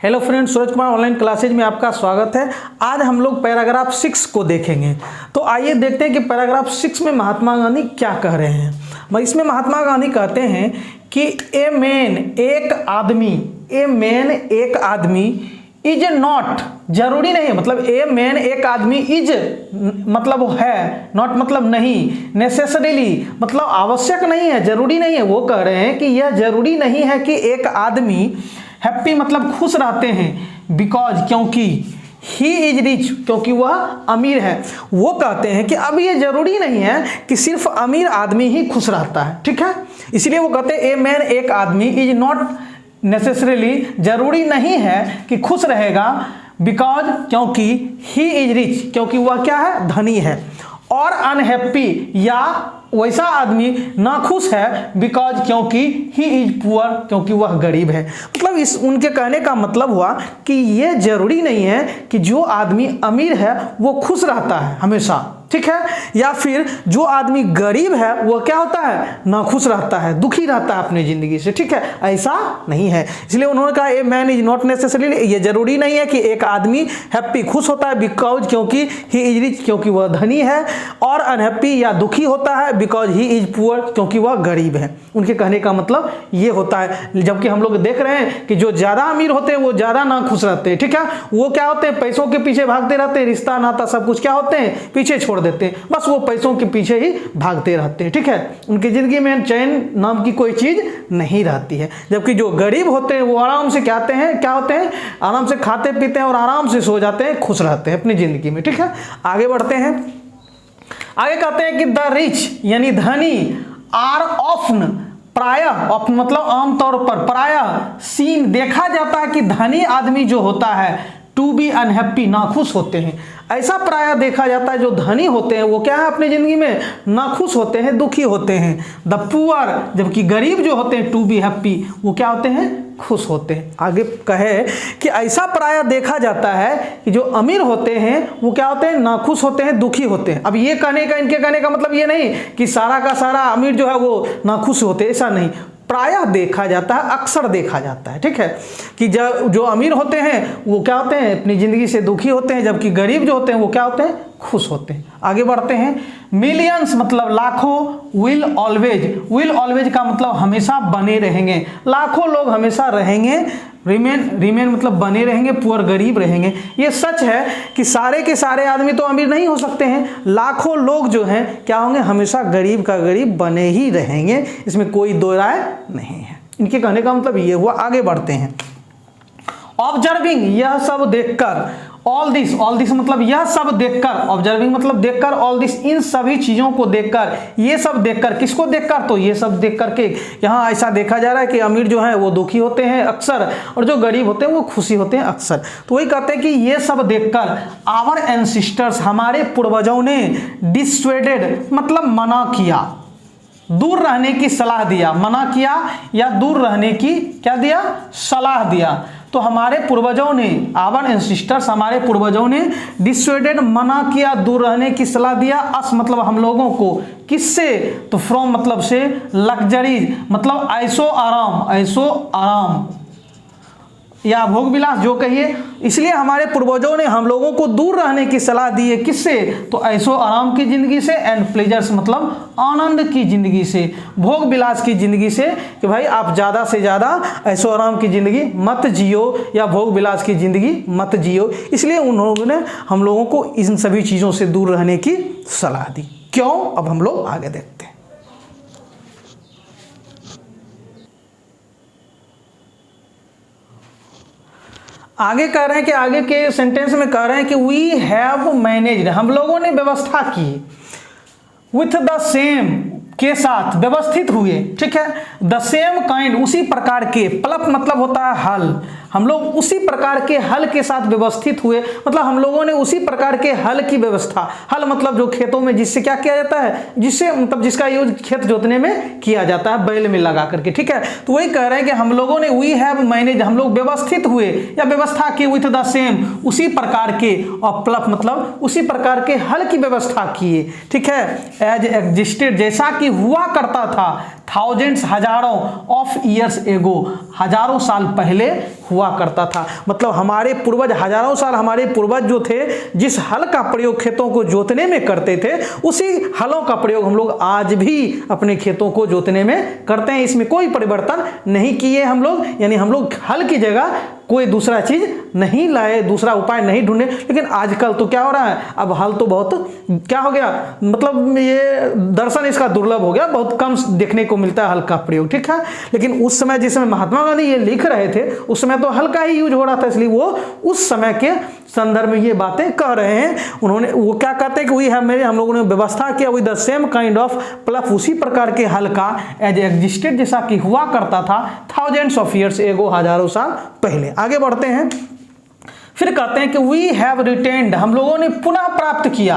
Hello friends, Suraj Kumar online classes में आपका स्वागत है। आज हम लोग पैराग्राफ 6 को देखेंगे। तो आइए देखते हैं कि पैराग्राफ 6 में महात्मा गांधी क्या कह रहे हैं। इसमें महात्मा गांधी कहते हैं कि ए मैन एक आदमी इज नॉट, जरूरी नहीं है, मतलब ए मैन एक आदमी इज मतलब है, नॉट मतलब नहीं, नेसेसरीली मतलब आवश्यक नहीं है, जरूरी नहीं है। वो कह रहे हैं कि यह जरूरी नहीं है कि एक आदमी हैप्पी मतलब खुश रहते हैं, बिकॉज क्योंकि ही इज रिच क्योंकि वह अमीर है। वो कहते हैं कि अब ये जरूरी नहीं है कि सिर्फ अमीर आदमी ही खुश रहता है, ठीक है। इसलिए वो कहते हैं ए मैन एक आदमी इज नॉट नेसेसरीली, जरूरी नहीं है कि खुश रहेगा, बिकॉज क्योंकि ही इज रिच क्योंकि वह क्या है, धनी है, और अनहैप्पी या वैसा आदमी ना खुश है, बिकॉज क्योंकि ही इज पुअर क्योंकि वह गरीब है। मतलब इस उनके कहने का मतलब हुआ कि ये जरूरी नहीं है कि जो आदमी अमीर है वो खुश रहता है हमेशा, ठीक है, या फिर जो आदमी गरीब है वो क्या होता है, ना खुश रहता है, दुखी रहता है अपनी जिंदगी से, ठीक है, ऐसा नहीं है। इसलिए उन्होंने कहा a man is not necessarily, ये जरूरी नहीं है कि एक आदमी हैप्पी खुश होता है, बिकॉज क्योंकि ही इज रिच क्योंकि वह धनी है, और अनहैप्पी या दुखी होता है बिकॉज ही इज पुअर क्योंकि वह गरीब है। उनके कहने का मतलब ये होता है। जबकि हम लोग देख रहे हैं कि जो ज्यादा अमीर होते हैं वो ज्यादा ना खुश रहते हैं, ठीक है, वो क्या होते हैं, पैसों के पीछे भागते रहते हैं, रिश्ता नाता सब कुछ क्या होते हैं, पीछे छोड़ देते हैं, बस वो पैसों के पीछे ही भागते रहते हैं, ठीक है। उनकी जिंदगी में चैन नाम की कोई चीज नहीं रहती है। जबकि जो गरीब होते हैं वो आराम से क्या होते हैं, आराम से खाते पीते हैं और आराम से सो जाते हैं, खुश रहते हैं अपनी जिंदगी में, ठीक है। आगे बढ़ते हैं। आगे कहते हैं कि द रिच यानी धनी आर ऑफ्न, प्रायः ऑफ्न मतलब आमतौर पर, प्रायः सीन देखा जाता है कि धनी आदमी जो होता है टू बी अनहैप्पी नाखुश होते हैं। ऐसा प्रायः देखा जाता है जो धनी होते हैं वो क्या है, अपनी जिंदगी में नाखुश होते हैं, दुखी होते हैं। द पुअर जबकि गरीब जो होते हैं टू बी हैप्पी वो क्या होते हैं, खुश होते हैं। आगे कहे कि ऐसा प्रायः देखा जाता है कि जो अमीर होते हैं वो क्या होते हैं, नाखुश होते हैं, दुखी होते हैं। अब ये इनके कहने का मतलब ये नहीं कि सारा का सारा अमीर जो है वो नाखुश होते हैं, ऐसा नहीं, प्रायः देखा जाता है, अक्सर देखा जाता है, ठीक है, कि जो अमीर होते हैं वो क्या होते हैं, अपनी जिंदगी से दुखी होते हैं, जबकि गरीब जो होते हैं वो क्या होते हैं, खुश होते हैं। आगे बढ़ते हैं। मिलियंस मतलब लाखों, विल ऑलवेज का मतलब हमेशा बने रहेंगे, लाखों लोग हमेशा रहेंगे, रिमेन मतलब बने रहेंगे, पुअर गरीब रहेंगे। ये सच है कि सारे के सारे आदमी तो अमीर नहीं हो सकते हैं, लाखों लोग जो हैं क्या होंगे, हमेशा गरीब का गरीब बने ही रहेंगे, इसमें कोई दो राय नहीं है। इनके कहने का मतलब ये हुआ। आगे बढ़ते हैं। ऑब्जर्विंग यह सब देखकर, ऑल दिस मतलब यह सब देखकर, ऑब्जर्विंग मतलब देखकर, ऑल दिस इन सभी चीजों को देखकर, ये सब देखकर, किसको देखकर, तो ये सब देख करके यहाँ ऐसा देखा जा रहा है कि अमीर जो है वो दुखी होते हैं अक्सर, और जो गरीब होते हैं वो खुशी होते हैं अक्सर। तो वही कहते हैं कि ये सब देखकर आवर एंसिस्टर्स हमारे पूर्वजों ने डिस्वेडेड मतलब मना किया, दूर रहने की सलाह दिया, मना किया या दूर रहने की क्या दिया, सलाह दिया। तो हमारे पूर्वजों ने, आवर एंसिस्टर्स हमारे पूर्वजों ने डिस्वेडेड मना किया, दूर रहने की सलाह दिया, अस मतलब हम लोगों को, किससे, तो फ्रॉम मतलब से, लग्जरीज मतलब ऐसो आराम या भोग विलास जो कहिए। इसलिए हमारे पूर्वजों ने हम लोगों को दूर रहने की सलाह दी है, किससे, तो ऐसो आराम की जिंदगी से, एंड प्लेजर्स मतलब आनंद की जिंदगी से, भोग विलास की जिंदगी से, कि भाई आप ज़्यादा से ज़्यादा ऐसो आराम की जिंदगी मत जियो या भोग विलास की जिंदगी मत जियो। इसलिए उन्होंने हम लोगों को इन सभी चीज़ों से दूर रहने की सलाह दी। क्यों, अब हम लोग आगे देखते हैं। आगे कह रहे हैं कि आगे के सेंटेंस में कह रहे हैं कि वी हैव मैनेज्ड, हम लोगों ने व्यवस्था की, विथ द सेम के साथ, व्यवस्थित हुए, ठीक है, द सेम काइंड उसी प्रकार के, प्लप मतलब होता है हल, हम लोग उसी प्रकार के हल के साथ व्यवस्थित हुए, मतलब हम लोगों ने उसी प्रकार के हल की व्यवस्था, हल मतलब जो खेतों में जिससे क्या किया जाता है, जिससे मतलब जिसका यूज खेत जोतने में किया जाता है, बैल में लगा करके, ठीक है। तो वही कह रहे हैं कि हम लोगों ने वी हैव मैनेज, हम लोग व्यवस्थित हुए या व्यवस्था की, विथ द सेम उसी प्रकार के, और प्लप मतलब उसी प्रकार के हल की व्यवस्था किए, ठीक है, एज एग्जिस्टेड जैसा कि हुआ करता था, थाउजेंड्स हजारों ऑफ ईयर्स एगो, हजारों साल पहले हुआ करता था। मतलब हमारे पूर्वज, हजारों साल हमारे पूर्वज जो थे, जिस हल का प्रयोग खेतों को जोतने में करते थे, उसी हलों का प्रयोग हम लोग आज भी अपने खेतों को जोतने में करते हैं। इसमें कोई परिवर्तन नहीं किए हम लोग, यानी हम लोग हल की जगह कोई दूसरा चीज नहीं लाए, दूसरा उपाय नहीं ढूंढे। लेकिन आजकल तो क्या हो रहा है, अब हल तो बहुत क्या हो गया, मतलब ये दर्शन इसका दुर्लभ हो गया, बहुत कम देखने को मिलता है हल का प्रयोग, ठीक है। लेकिन उस समय, जिस समय महात्मा गांधी ये लिख रहे थे, उस समय तो हल का ही यूज हो रहा था, इसलिए वो उस समय के संदर्भ में ये बातें कह रहे हैं। उन्होंने, वो क्या कहते हैं कि हम लोगों ने व्यवस्था किया with the same kind of प्लफ, उसी प्रकार के हल का एज एग्जिस्टेड, जैसा कि हुआ करता था थाउजेंड्स ऑफ ईयर्स एगो, हजारों साल पहले। आगे बढ़ते हैं, फिर कहते हैं कि वी हैव रिटेन्ड, हम लोगों ने पुनः प्राप्त किया,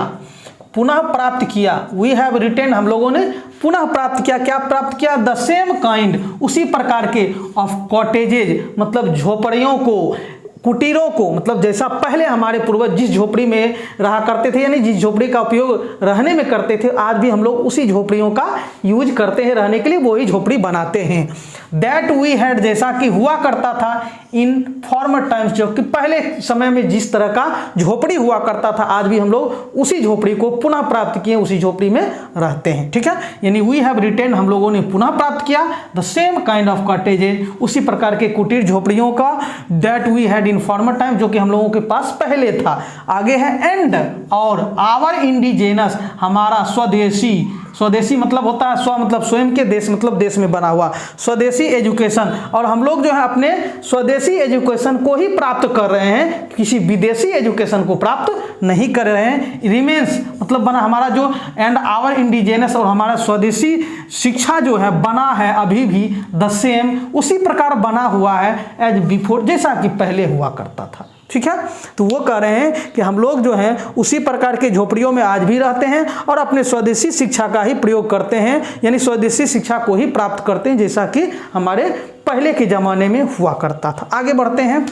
पुनः प्राप्त किया, वी हैव रिटेन्ड, हम लोगों ने पुनः प्राप्त किया, क्या प्राप्त किया, द सेम काइंड, उसी प्रकार के ऑफ कॉटेजेज, मतलब झोपड़ियों को, कुटीरों को, मतलब जैसा पहले हमारे पूर्वज जिस झोपड़ी में रहा करते थे, यानी जिस झोपड़ी का उपयोग रहने में करते थे, आज भी हम लोग उसी झोपड़ियों का यूज करते हैं रहने के लिए, वही झोपड़ी बनाते हैं। दैट वी हैड, जैसा कि हुआ करता था इन फॉर्मर टाइम्स, जो कि पहले समय में जिस तरह का झोपड़ी हुआ करता था, आज भी हम लोग उसी झोपड़ी को पुनः प्राप्त किए, उसी झोपड़ी में रहते हैं, ठीक है। यानी वी हैव रिटेन, हम लोगों ने पुनः प्राप्त किया the same kind of cottages, उसी प्रकार के कुटीर झोपड़ियों का, that we had in former time, जो कि हम लोगों के पास पहले था। आगे है एंड, और आवर इंडिजेनस, हमारा स्वदेशी, स्वदेशी मतलब होता है स्व मतलब स्वयं के, देश मतलब देश में बना हुआ, स्वदेशी एजुकेशन, और हम लोग जो है अपने स्वदेशी एजुकेशन को ही प्राप्त कर रहे हैं, किसी विदेशी एजुकेशन को प्राप्त नहीं कर रहे हैं। रिमेन्स मतलब बना हमारा जो, एंड आवर इंडिजेनस, और हमारा स्वदेशी शिक्षा जो है बना है अभी भी द सेम, उसी प्रकार बना हुआ है एज बिफोर, जैसा कि पहले हुआ करता था, ठीक है। तो वो कह रहे हैं कि हम लोग जो हैं उसी प्रकार के झोपड़ियों में आज भी रहते हैं और अपने स्वदेशी शिक्षा का ही प्रयोग करते हैं, यानी स्वदेशी शिक्षा को ही प्राप्त करते हैं, जैसा कि हमारे पहले के ज़माने में हुआ करता था। आगे बढ़ते हैं,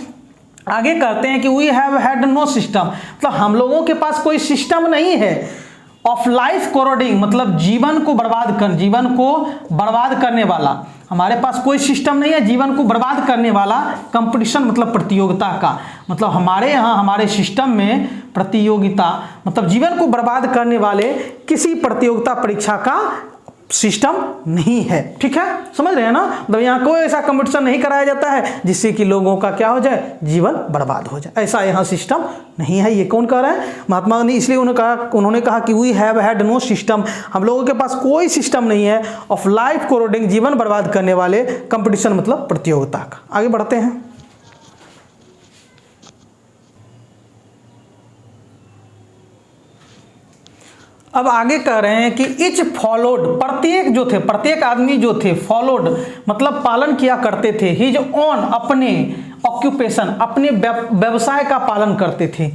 आगे कहते हैं कि we have had no system, मतलब हम लोगों के पास कोई सिस्टम नहीं है ऑफ लाइफ कोरोडिंग, मतलब जीवन को बर्बाद करने वाला, हमारे पास कोई सिस्टम नहीं है जीवन को बर्बाद करने वाला, कंपटीशन मतलब प्रतियोगिता का, मतलब हमारे यहाँ हमारे सिस्टम में प्रतियोगिता मतलब जीवन को बर्बाद करने वाले किसी प्रतियोगिता परीक्षा का सिस्टम नहीं है, ठीक है, समझ रहे हैं ना। मतलब यहाँ कोई ऐसा कंपटीशन नहीं कराया जाता है जिससे कि लोगों का क्या हो जाए, जीवन बर्बाद हो जाए, ऐसा यहाँ सिस्टम नहीं है। ये कौन कह रहा है, महात्मा गांधी। इसलिए उन्होंने कहा कि we have had no system, हम लोगों के पास कोई सिस्टम नहीं है ऑफ लाइफ कोरोडिंग, जीवन बर्बाद करने वाले, कंपटीशन मतलब प्रतियोगिता का। आगे बढ़ते हैं, अब आगे कह रहे हैं कि इच फॉलोड, प्रत्येक आदमी जो थे, फॉलोड मतलब पालन किया करते थे, हिज ओन अपने ऑक्यूपेशन, अपने व्यवसाय का पालन करते थे,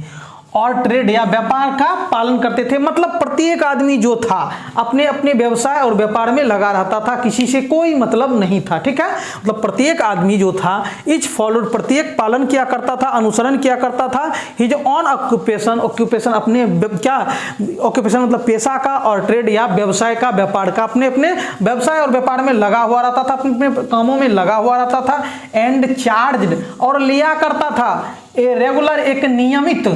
और ट्रेड या व्यापार का पालन करते थे, मतलब प्रत्येक आदमी जो था अपने अपने व्यवसाय और व्यापार में लगा रहता था, किसी से कोई मतलब नहीं था, ठीक है। मतलब प्रत्येक आदमी जो था इच फॉलोड, प्रत्येक पालन किया करता था, अनुसरण किया करता था, हिज ऑन ऑक्यूपेशन, ऑक्यूपेशन अपने क्या, ऑक्यूपेशन मतलब पेशा का, और ट्रेड या व्यवसाय का, व्यापार का, अपने अपने व्यवसाय और व्यापार में लगा हुआ रहता था, अपने अपने कामों में लगा हुआ रहता था। एंड चार्ज्ड, और लिया करता था ए रेगुलर, एक नियमित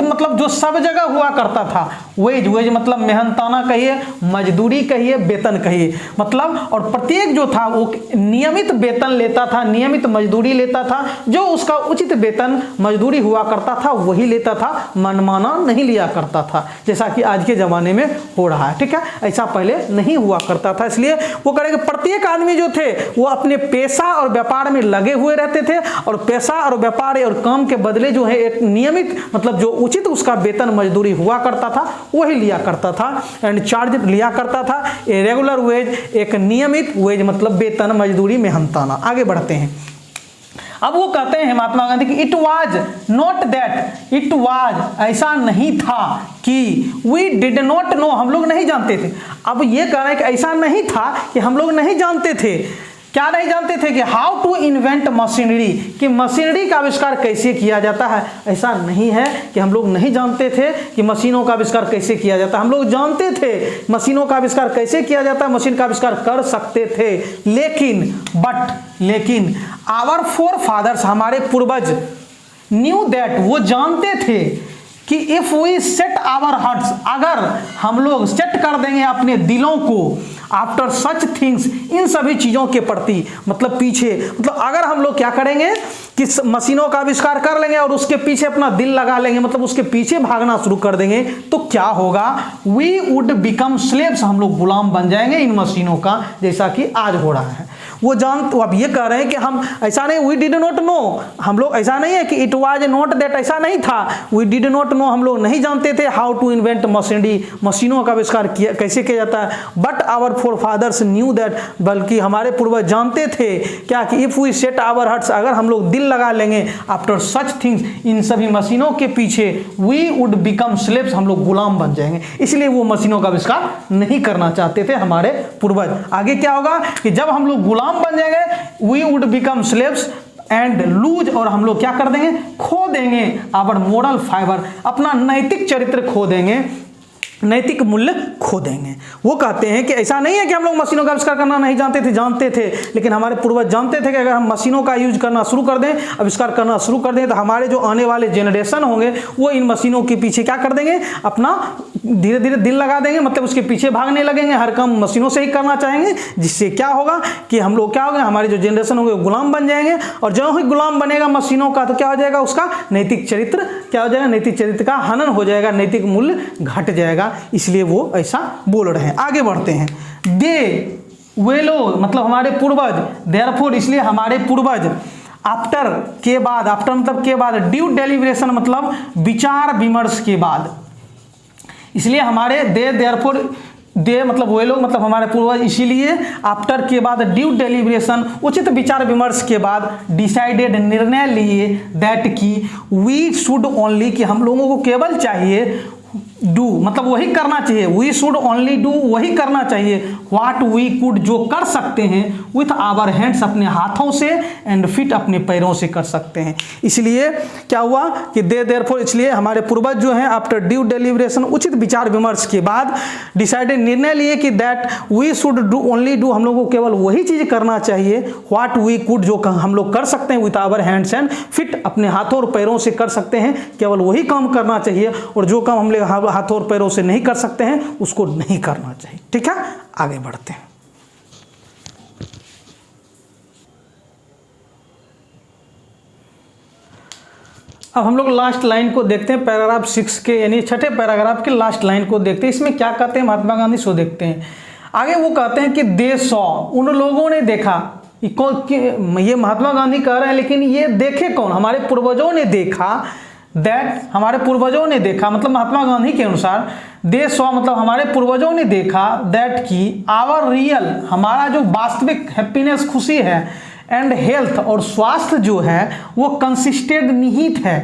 मतलब जो सब जगह हुआ करता था, वेज मतलब मेहनताना कहिए, मजदूरी कहिए, वेतन कहिए, मतलब, और प्रत्येक जो था वो नियमित वेतन लेता था, नियमित मजदूरी लेता था, जो उसका उचित वेतन मजदूरी हुआ करता था वही लेता था, मनमाना नहीं लिया करता था, जैसा कि आज के ज़माने में हो रहा है, ठीक है। ऐसा पहले नहीं हुआ करता था, इसलिए वो करेंगे प्रत्येक आदमी जो थे वो अपने पेशा और व्यापार में लगे हुए रहते थे, और पेशा और व्यापार और काम के बदले जो है एक नियमित मतलब जो उचित उसका वेतन मजदूरी हुआ करता था वही लिया करता था। एंड चार्ज लिया करता था ए रेगुलर वेज, एक नियमित वेज मतलब वेतन मजदूरी मेहनताना। आगे बढ़ते हैं, अब वो कहते हैं महात्मा गांधी कि it was not that, it was ऐसा नहीं था कि वी डिड नॉट नो, हम लोग नहीं जानते थे। अब ये कह रहे हैं कि ऐसा नहीं था कि हम लोग नहीं जानते थे क्या नहीं जानते थे कि हाउ टू इन्वेंट मशीनरी, कि मशीनरी का आविष्कार कैसे किया जाता है। ऐसा नहीं है कि हम लोग नहीं जानते थे कि मशीनों का आविष्कार कैसे किया जाता है, हम लोग जानते थे मशीनों का आविष्कार कैसे किया जाता है, मशीन का आविष्कार कर सकते थे। लेकिन आवर फोर फादर्स, हमारे पूर्वज, न्यू दैट, वो जानते थे कि if we set our hearts, अगर हम लोग सेट कर देंगे अपने दिलों को आफ्टर सच थिंग्स, इन सभी चीज़ों के प्रति, मतलब पीछे, मतलब अगर हम लोग क्या करेंगे कि मशीनों का आविष्कार कर लेंगे और उसके पीछे अपना दिल लगा लेंगे, मतलब उसके पीछे भागना शुरू कर देंगे, तो क्या होगा, वी वुड बिकम स्लेव्स, हम लोग गुलाम बन जाएंगे इन मशीनों का, जैसा कि आज हो रहा है। वो तो अब ये कह रहे हैं कि हम ऐसा नहीं, वी डिड नॉट नो, हम लोग ऐसा नहीं है कि इट वाज नॉट दैट, ऐसा नहीं था, वी डिड नॉट नो, हम लोग नहीं जानते थे हाउ टू इन्वेंट मशीनरी, मशीनों का आविष्कार कैसे किया जाता है। But our forefathers knew that, बल्कि हमारे पूर्वज जानते थे क्या, कि if we set our hearts, अगर हम लोग दिल लगा लेंगे आफ्टर सच थिंग्स, इन सभी मशीनों के पीछे, वी वुड बिकम स्लेव्स, हम लोग गुलाम बन जाएंगे। इसलिए वो मशीनों का आविष्कार नहीं करना चाहते थे हमारे पूर्वज। आगे क्या होगा कि जब हम लोग गुलाम बन जाएंगे, we would become slaves and lose, और हम लोग क्या कर देंगे, खो देंगे आवर मोरल फाइबर, अपना नैतिक चरित्र खो देंगे, नैतिक मूल्य खो देंगे। वो कहते हैं कि ऐसा नहीं है कि हम लोग मशीनों का आविष्कार करना नहीं जानते थे, जानते थे, लेकिन हमारे पूर्वज जानते थे कि अगर हम मशीनों का यूज करना शुरू कर दें, आविष्कार करना शुरू कर दें, तो हमारे जो आने वाले जनरेशन होंगे वो इन मशीनों के पीछे क्या कर देंगे, अपना धीरे धीरे दिल लगा देंगे, मतलब उसके पीछे भागने लगेंगे, हर काम मशीनों से ही करना चाहेंगे, जिससे क्या होगा कि हम लोग क्या होंगे, हमारे जो जनरेशन होंगे गुलाम बन जाएंगे, और जो ही गुलाम बनेगा मशीनों का, तो क्या हो जाएगा, उसका नैतिक चरित्र क्या हो जाएगा, नैतिक चरित्र का हनन हो जाएगा, नैतिक मूल्य घट जाएगा। इसलिए वो ऐसा बोल रहे हैं। आगे बढ़ते हैं। वे लोग, मतलब हमारे पूर्वज, देयरफॉर, इसलिए हमारे पूर्वज, आफ्टर के बाद, आफ्टर मतलब के बाद, ड्यू डेलिब्रेशन मतलब विचार विमर्श के बाद, इसलिए हमारे देयरफॉर, दे मतलब वे लोग, मतलब हमारे पूर्वज, इसीलिए आफ्टर के बाद, ड्यू डेलिब्रेशन, उचित विचार विमर्श के बाद, डिसाइडेड, निर्णय लिए, दैट की वी शुड ओनली, कि हम लोगों को केवल चाहिए, डू मतलब वही करना चाहिए, वी शुड ओनली डू, वही करना चाहिए, व्हाट वी कुड, जो कर सकते हैं, विथ आवर हैंड्स, अपने हाथों से, एंड फिट, अपने पैरों से कर सकते हैं। इसलिए क्या हुआ कि देयरफॉर, इसलिए हमारे पूर्वज जो हैं आफ्टर ड्यू डेलिब्रेशन, उचित विचार विमर्श के बाद, डिसाइडेड, निर्णय लिए कि that we should do only do, हम लोगों को केवल वही चीज़ करना चाहिए, व्हाट वी कुड, जो हम लोग कर सकते हैं, with our hands and feet, अपने हाथों और पैरों से कर सकते हैं, केवल वही काम करना चाहिए, और जो काम हम लोग हाथों और पैरों से नहीं कर सकते हैं उसको नहीं करना चाहिए। ठीक है, आगे बढ़ते हैं। अब हम लोग लास्ट लाइन को देखते हैं, पैराग्राफ 6 के, यानी छठे पैराग्राफ के लास्ट लाइन को देखते हैं। इसमें क्या कहते हैं महात्मा गांधी, सो देखते हैं। आगे वो कहते हैं कि दे सॉ, उन लोगों ने देखा, ये महात्मा गांधी कह रहे हैं, लेकिन ये देखे कौन, हमारे पूर्वजों ने देखा, दैट, हमारे पूर्वजों ने देखा, मतलब महात्मा गांधी के अनुसार, दे सॉ मतलब हमारे पूर्वजों ने देखा, दैट की आवर रियल, हमारा जो वास्तविक हैप्पीनेस, खुशी है, एंड हेल्थ, और स्वास्थ्य जो है वो कंसिस्टेड, निहित है,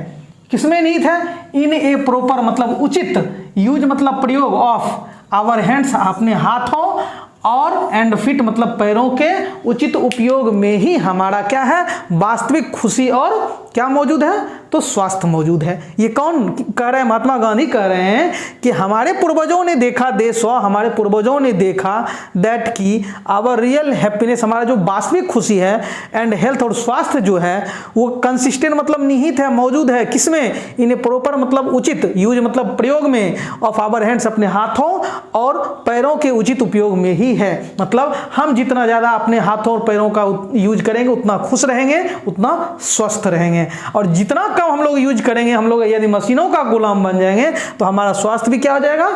किसमें निहित है, इन ए प्रॉपर मतलब उचित, यूज मतलब प्रयोग, ऑफ आवर हैंड्स, अपने हाथों, और एंड फिट मतलब पैरों के उचित उपयोग में ही हमारा क्या है, वास्तविक खुशी और क्या मौजूद है, तो स्वास्थ्य मौजूद है। ये कौन कह रहे हैं, महात्मा गांधी कह रहे हैं कि हमारे पूर्वजों ने देखा, दे सॉ, हमारे पूर्वजों ने देखा, दैट की आवर रियल हैप्पीनेस, हमारा जो वास्तविक खुशी है, एंड हेल्थ, और स्वास्थ्य जो है वो कंसिस्टेंट मतलब निहित है, मौजूद है, किसमें, इन्हें प्रॉपर मतलब उचित, यूज मतलब प्रयोग में, ऑफ आवर हैंड्स, अपने हाथों और पैरों के उचित उपयोग में ही है। मतलब हम जितना ज़्यादा अपने हाथों और पैरों का यूज करेंगे उतना खुश रहेंगे, उतना स्वस्थ रहेंगे, और जितना कम हम लोग यूज करेंगे, हम लोग यदि मशीनों का गुलाम बन जाएंगे तो हमारा स्वास्थ्य भी क्या हो जाएगा,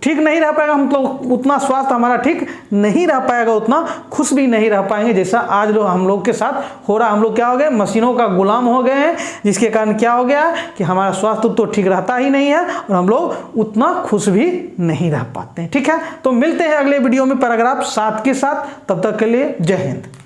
ठीक नहीं रह पाएगा, हम लोग उतना स्वास्थ्य हमारा ठीक नहीं रह पाएगा, उतना खुश भी नहीं रह पाएंगे, जैसा आज लोग हम लोग के साथ हो रहा। हम लोग क्या हो गए, मशीनों का गुलाम हो गए हैं, जिसके कारण क्या हो गया कि हमारा स्वास्थ्य तो ठीक रहता ही नहीं है, और हम लोग उतना खुश भी नहीं रह पाते हैं। ठीक है, तो मिलते हैं अगले वीडियो में पैराग्राफ 7 के साथ, तब तक के लिए जय हिंद।